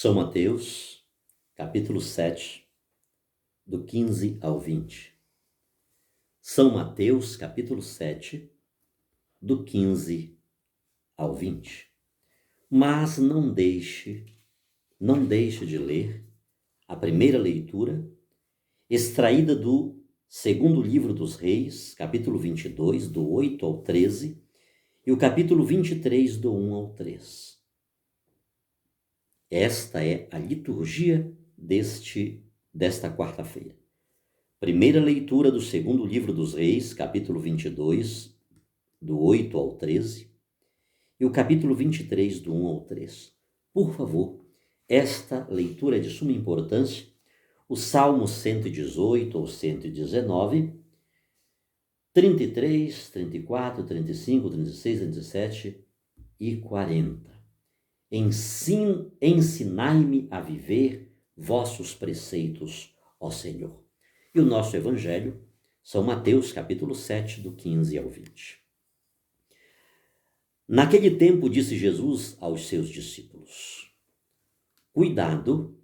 São Mateus, capítulo 7, do 15 ao 20. São Mateus, capítulo 7, do 15 ao 20. Mas não deixe de ler a primeira leitura, extraída do segundo livro dos Reis, capítulo 22, do 8 ao 13, e o capítulo 23, do 1 ao 3. Esta é a liturgia desta quarta-feira. Primeira leitura do segundo livro dos Reis, capítulo 22, do 8 ao 13, e o capítulo 23, do 1 ao 3. Por favor, esta leitura é de suma importância. O Salmo 118 ou 119, 33, 34, 35, 36, 37 e 40. Ensinai-me a viver vossos preceitos, ó Senhor. E o nosso evangelho, São Mateus, capítulo 7, do 15 ao 20. Naquele tempo disse Jesus aos seus discípulos: cuidado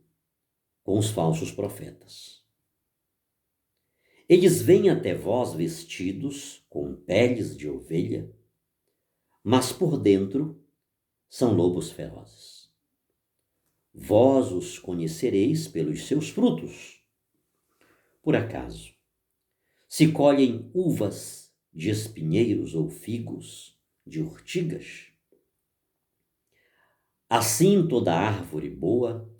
com os falsos profetas. Eles vêm até vós vestidos com peles de ovelha, mas por dentro são lobos ferozes. Vós os conhecereis pelos seus frutos. Por acaso, se colhem uvas de espinheiros ou figos de urtigas? Assim toda árvore boa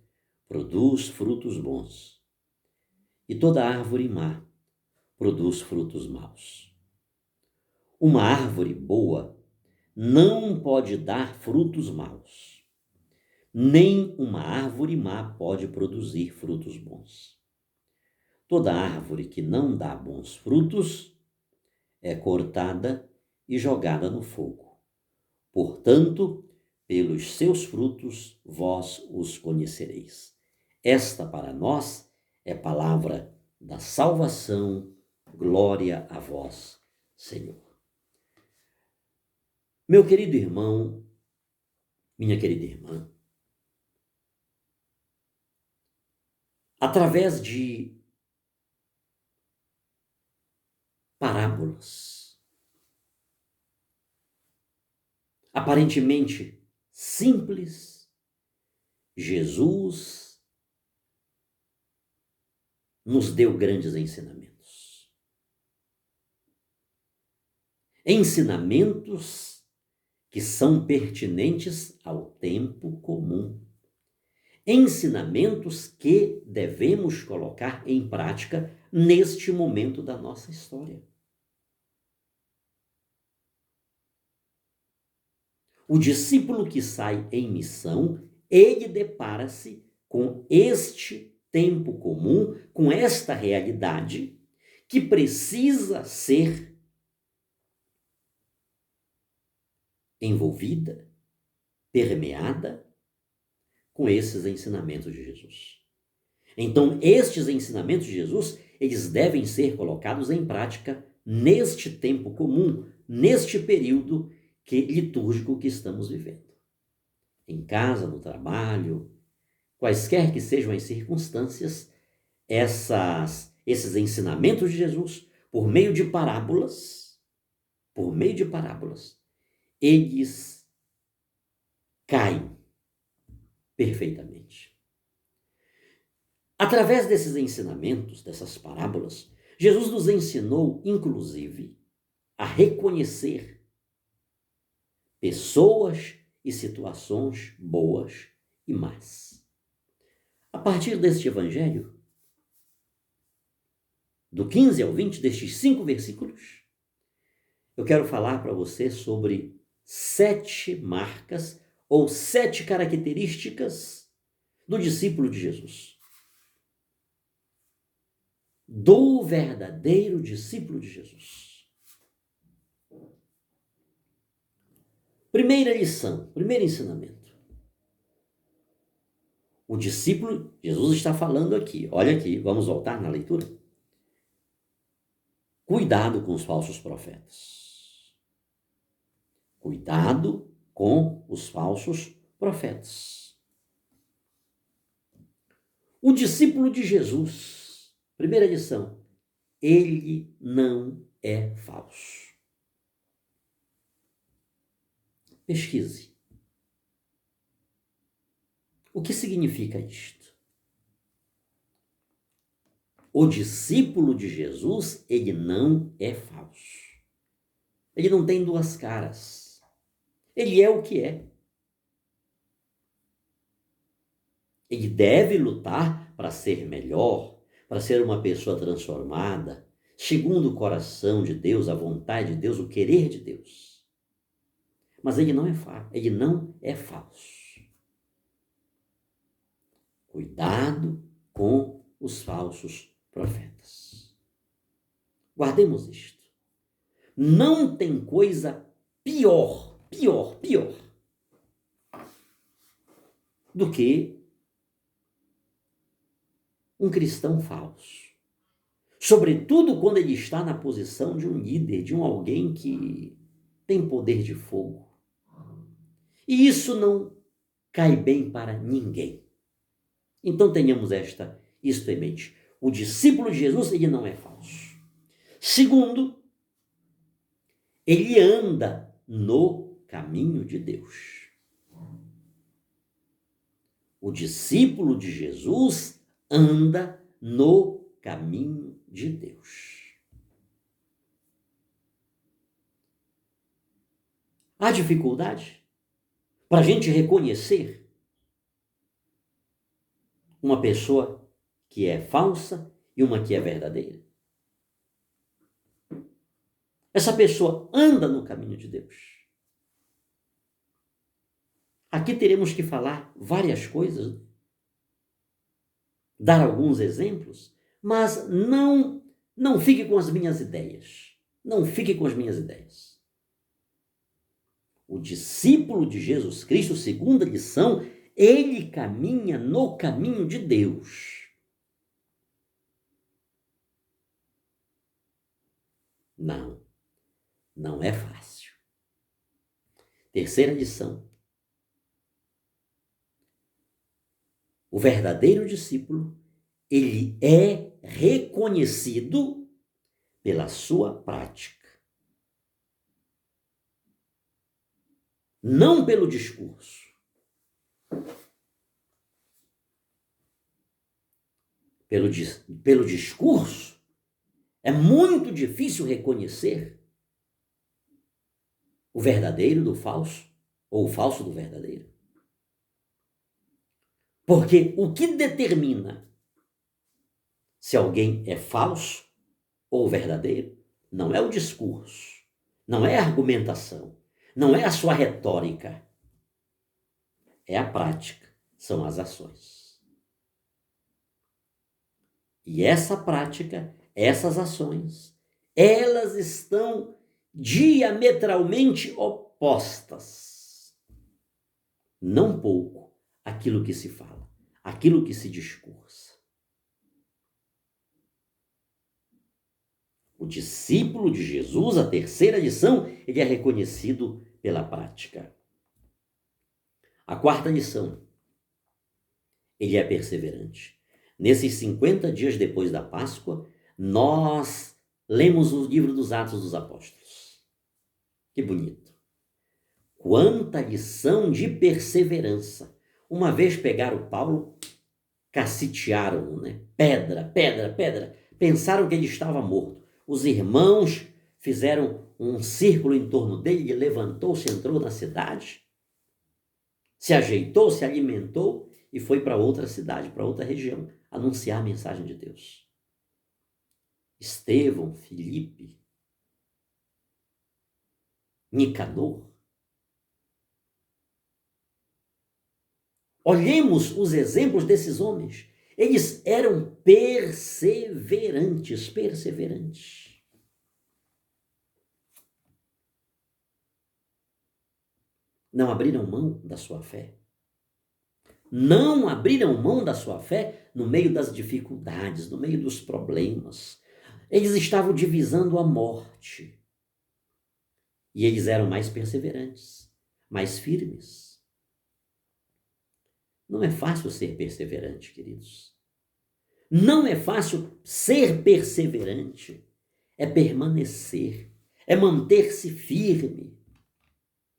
produz frutos bons, e toda árvore má produz frutos maus. Uma árvore boa não pode dar frutos maus, nem uma árvore má pode produzir frutos bons. Toda árvore que não dá bons frutos é cortada e jogada no fogo. Portanto, pelos seus frutos vós os conhecereis. Esta para nós é palavra da salvação. Glória a vós, Senhor. Meu querido irmão, minha querida irmã, através de parábolas aparentemente simples, Jesus nos deu grandes ensinamentos. Ensinamentos que são pertinentes ao tempo comum. Ensinamentos que devemos colocar em prática neste momento da nossa história. O discípulo que sai em missão, ele depara-se com este tempo comum, com esta realidade que precisa ser envolvida, permeada com esses ensinamentos de Jesus. Então, estes ensinamentos de Jesus, eles devem ser colocados em prática neste tempo comum, neste período litúrgico que estamos vivendo. Em casa, no trabalho, quaisquer que sejam as circunstâncias, esses ensinamentos de Jesus, por meio de parábolas, eles caem perfeitamente. Através desses ensinamentos, dessas parábolas, Jesus nos ensinou, inclusive, a reconhecer pessoas e situações boas e más. A partir deste evangelho, do 15 ao 20, destes 5 versículos, eu quero falar para você sobre 7 marcas ou 7 características do discípulo de Jesus. Do verdadeiro discípulo de Jesus. Primeira lição, primeiro ensinamento. O discípulo, Jesus está falando aqui, olha aqui, vamos voltar na leitura. Cuidado com os falsos profetas. Cuidado com os falsos profetas. O discípulo de Jesus, primeira lição, ele não é falso. Pesquise. O que significa isto? O discípulo de Jesus, ele não é falso. Ele não tem duas caras. Ele é o que é. Ele deve lutar para ser melhor, para ser uma pessoa transformada, segundo o coração de Deus, a vontade de Deus, o querer de Deus. Mas ele não é falso. Cuidado com os falsos profetas. Guardemos isto. Não tem coisa pior do que um cristão falso. Sobretudo quando ele está na posição de um líder, de um alguém que tem poder de fogo. E isso não cai bem para ninguém. Então tenhamos isto em mente. O discípulo de Jesus, ele não é falso. Segundo, ele anda no caminho de Deus. O discípulo de Jesus anda no caminho de Deus. Há dificuldade para a gente reconhecer uma pessoa que é falsa e uma que é verdadeira? Essa pessoa anda no caminho de Deus. Aqui teremos que falar várias coisas, dar alguns exemplos, mas não fique com as minhas ideias. Não fique com as minhas ideias. O discípulo de Jesus Cristo, segunda lição, ele caminha no caminho de Deus. Não é fácil. Terceira lição. O verdadeiro discípulo, ele é reconhecido pela sua prática. Não pelo discurso. Pelo discurso, é muito difícil reconhecer o verdadeiro do falso, ou o falso do verdadeiro. Porque o que determina se alguém é falso ou verdadeiro não é o discurso, não é a argumentação, não é a sua retórica, é a prática, são as ações. E essa prática, essas ações, elas estão diametralmente opostas. Não pouco aquilo que se fala, aquilo que se discursa. O discípulo de Jesus, a terceira lição, ele é reconhecido pela prática. A quarta lição, ele é perseverante. Nesses 50 dias depois da Páscoa, nós lemos o livro dos Atos dos Apóstolos. Que bonito. Quanta lição de perseverança. Uma vez pegaram Paulo, cacitearam-no, né? Pedra. Pensaram que ele estava morto. Os irmãos fizeram um círculo em torno dele, ele levantou-se, entrou na cidade, se ajeitou, se alimentou e foi para outra cidade, para outra região, anunciar a mensagem de Deus. Estevão, Filipe, Nicanor. Olhemos os exemplos desses homens. Eles eram perseverantes. Não abriram mão da sua fé. Não abriram mão da sua fé no meio das dificuldades, no meio dos problemas. Eles estavam divisando a morte. E eles eram mais perseverantes, mais firmes. Não é fácil ser perseverante, queridos. Não é fácil ser perseverante. É permanecer, é manter-se firme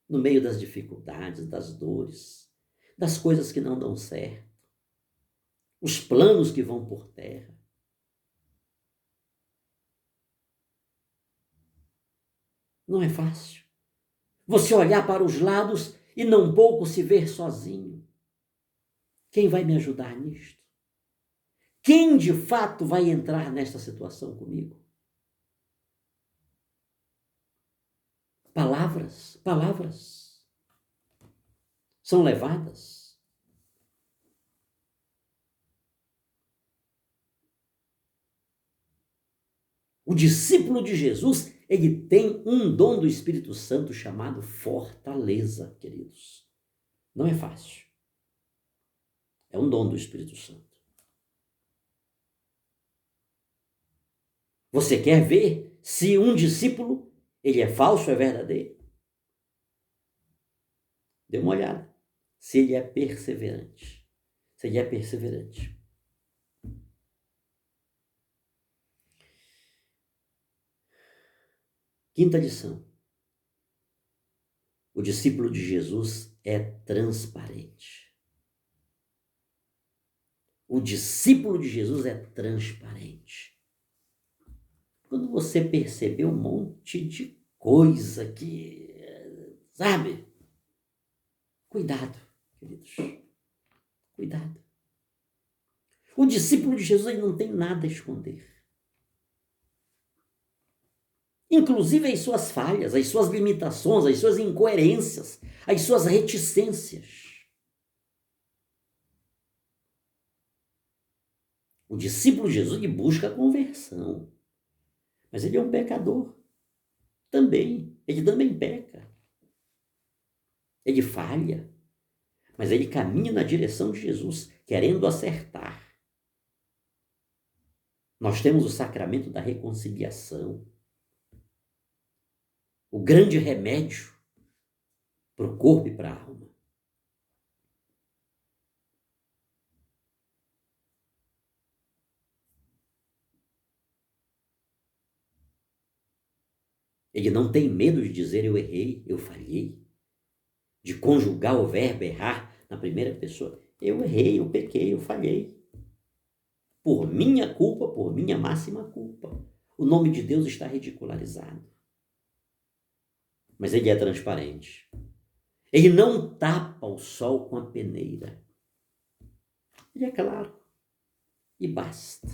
no meio das dificuldades, das dores, das coisas que não dão certo, os planos que vão por terra. Não é fácil. Você olhar para os lados e não pouco se ver sozinho. Quem vai me ajudar nisto? Quem de fato vai entrar nesta situação comigo? Palavras são levadas. O discípulo de Jesus, ele tem um dom do Espírito Santo chamado fortaleza, queridos. Não é fácil. É um dom do Espírito Santo. Você quer ver se um discípulo, ele é falso ou é verdadeiro? Dê uma olhada. Se ele é perseverante. Se ele é perseverante. Quinta lição. O discípulo de Jesus é transparente. O discípulo de Jesus é transparente. Quando você perceber um monte de coisa que, sabe? Cuidado, queridos. Cuidado. O discípulo de Jesus, ele não tem nada a esconder. Inclusive as suas falhas, as suas limitações, as suas incoerências, as suas reticências. O discípulo de Jesus, ele busca a conversão. Mas ele é um pecador também. Ele também peca. Ele falha. Mas ele caminha na direção de Jesus, querendo acertar. Nós temos o sacramento da reconciliação. O grande remédio para o corpo e para a alma. Ele não tem medo de dizer eu errei, eu falhei. De conjugar o verbo errar na primeira pessoa. Eu errei, eu pequei, eu falhei. Por minha culpa, por minha máxima culpa. O nome de Deus está ridicularizado. Mas ele é transparente. Ele não tapa o sol com a peneira. Ele é claro. E basta.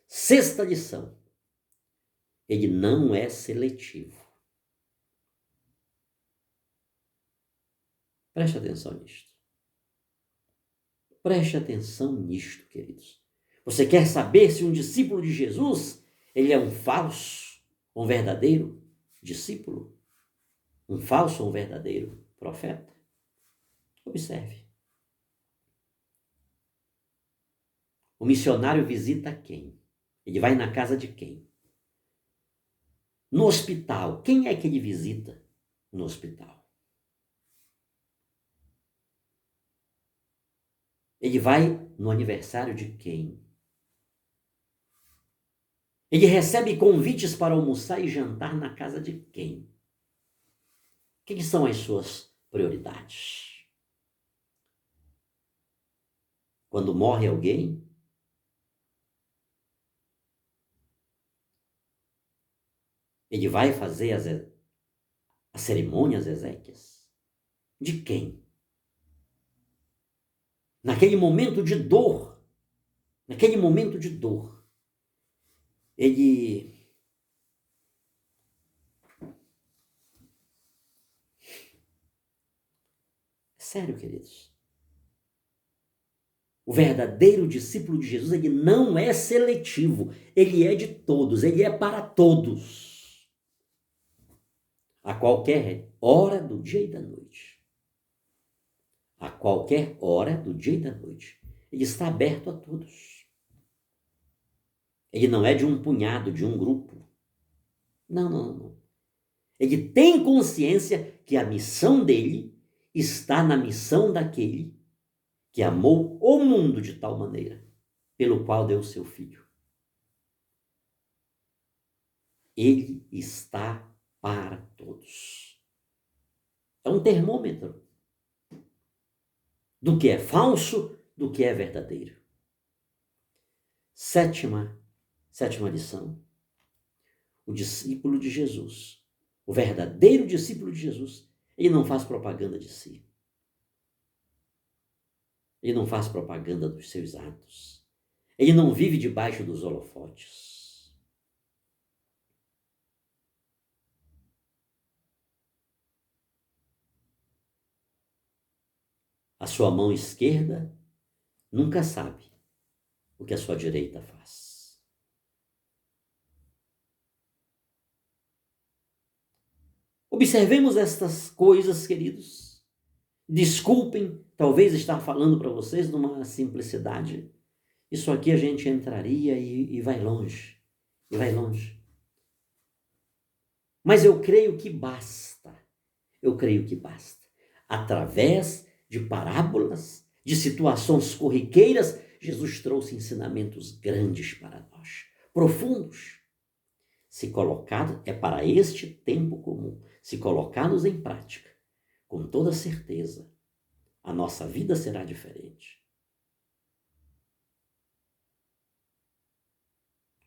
Sexta lição. Ele não é seletivo. Preste atenção nisto. Preste atenção nisto, queridos. Você quer saber se um discípulo de Jesus, ele é um falso ou um verdadeiro discípulo? Um falso ou um verdadeiro profeta? Observe. O missionário visita quem? Ele vai na casa de quem? No hospital, quem é que ele visita no hospital? Ele vai no aniversário de quem? Ele recebe convites para almoçar e jantar na casa de quem? Quem são as suas prioridades? Quando morre alguém, ele vai fazer as cerimônias, as exéquias? De quem? Naquele momento de dor, ele sério, queridos. O verdadeiro discípulo de Jesus, ele não é seletivo, ele é de todos, ele é para todos. A qualquer hora do dia e da noite. A qualquer hora do dia e da noite. Ele está aberto a todos. Ele não é de um punhado, de um grupo. Não. Ele tem consciência que a missão dele está na missão daquele que amou o mundo de tal maneira pelo qual deu o seu Filho. Ele está para todos. É um termômetro do que é falso, do que é verdadeiro. Sétima lição. O discípulo de Jesus, o verdadeiro discípulo de Jesus, ele não faz propaganda de si. Ele não faz propaganda dos seus atos. Ele não vive debaixo dos holofotes. A sua mão esquerda nunca sabe o que a sua direita faz. Observemos estas coisas, queridos. Desculpem, talvez estar falando para vocês numa simplicidade. Isso aqui a gente entraria e vai longe. E vai longe. Mas eu creio que basta. Eu creio que basta. Através de parábolas, de situações corriqueiras, Jesus trouxe ensinamentos grandes para nós, profundos. Se colocado, é para este tempo comum, se colocados em prática, com toda certeza, a nossa vida será diferente.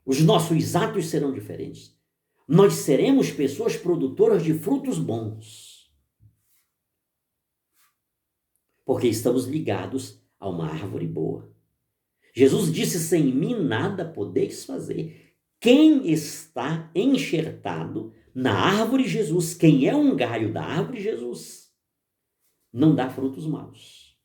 Os nossos atos serão diferentes. Nós seremos pessoas produtoras de frutos bons. Porque estamos ligados a uma árvore boa. Jesus disse: sem mim nada podeis fazer. Quem está enxertado na árvore Jesus, quem é um galho da árvore Jesus, não dá frutos maus.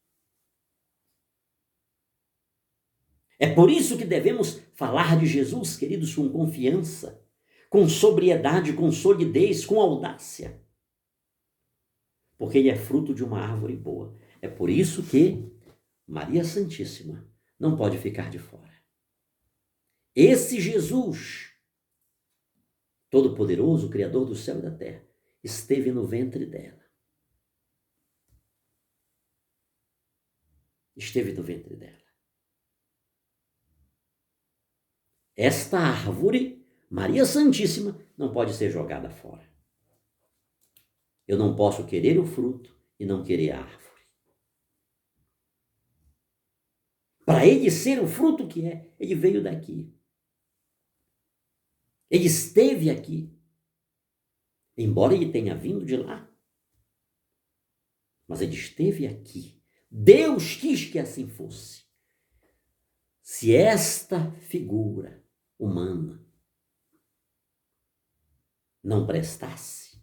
É por isso que devemos falar de Jesus, queridos, com confiança, com sobriedade, com solidez, com audácia. Porque ele é fruto de uma árvore boa. É por isso que Maria Santíssima não pode ficar de fora. Esse Jesus, Todo-Poderoso, Criador do céu e da terra, esteve no ventre dela. Esteve no ventre dela. Esta árvore, Maria Santíssima, não pode ser jogada fora. Eu não posso querer o fruto e não querer a árvore. Para ele ser o fruto que é, ele veio daqui. Ele esteve aqui. Embora ele tenha vindo de lá. Mas ele esteve aqui. Deus quis que assim fosse. Se esta figura humana não prestasse,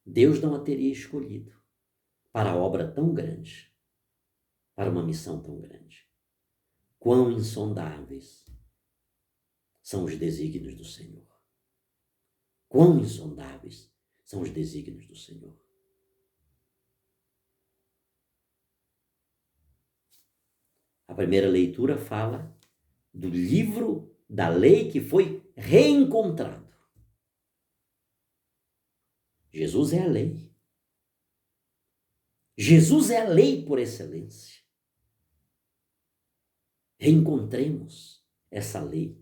Deus não a teria escolhido para a obra tão grande, para uma missão tão grande. Quão insondáveis são os desígnios do Senhor. Quão insondáveis são os desígnios do Senhor. A primeira leitura fala do livro da lei que foi reencontrado. Jesus é a lei. Jesus é a lei por excelência. Reencontremos essa lei.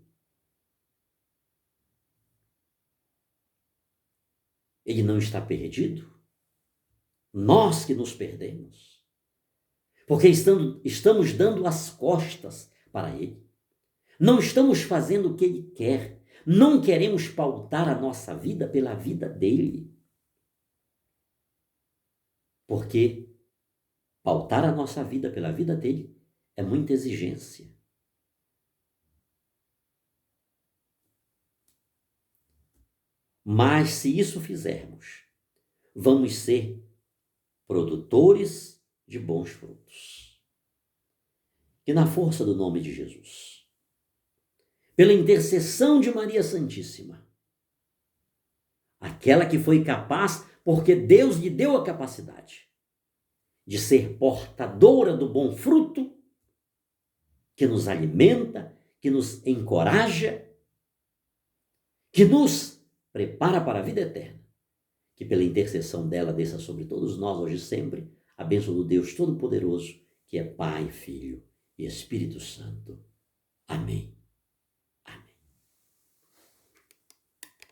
Ele não está perdido. Nós que nos perdemos. Porque estamos dando as costas para ele. Não estamos fazendo o que ele quer. Não queremos pautar a nossa vida pela vida dele. Porque pautar a nossa vida pela vida dele é muita exigência. Mas se isso fizermos, vamos ser produtores de bons frutos. E na força do nome de Jesus, pela intercessão de Maria Santíssima, aquela que foi capaz, porque Deus lhe deu a capacidade de ser portadora do bom fruto, que nos alimenta, que nos encoraja, que nos prepara para a vida eterna, que pela intercessão dela desça sobre todos nós hoje e sempre a bênção do Deus Todo-Poderoso, que é Pai, Filho e Espírito Santo. Amém.